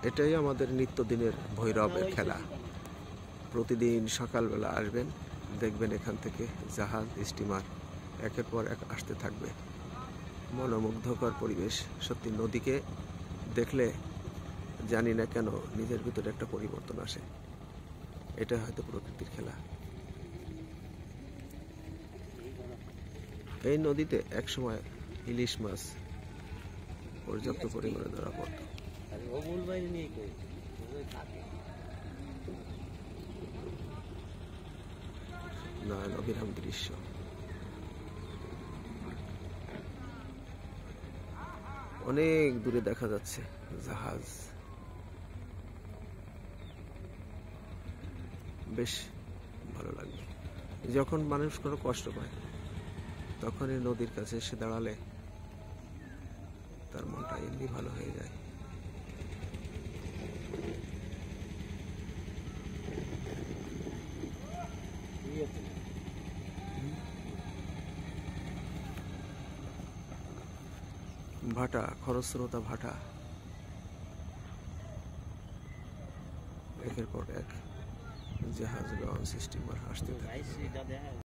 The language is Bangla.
এটাই আমাদের নিত্যদিনের ভৈরবের খেলা। প্রতিদিন সকালবেলা আসবেন, দেখবেন এখান থেকে জাহাজ স্টিমার একের পর এক আসতে থাকবে। মনোমুগ্ধকর পরিবেশ। সত্যি নদীকে দেখলে জানি না কেন নিজের ভিতরে একটা পরিবর্তন আসে। এটা হয়তো প্রকৃতির খেলা। এই নদীতে একসময় ইলিশ মাছ পর্যাপ্ত পরিমাণে ধরা পড়ত। নয়ন অবিরাম দৃশ্য। অনেক দূরে দেখা যাচ্ছে জাহাজ। বেশ ভালো লাগবে। যখন মানুষ কোনো কষ্ট পায় তখন এই নদীর কাছে এসে দাঁড়ালে তার মনটা এমনি ভালো হয়ে যায়। ভাটা, খরস্রোতা ভাটা, একের পর এক জাহাজ লঞ্চ স্টিমার আসতে থাকে।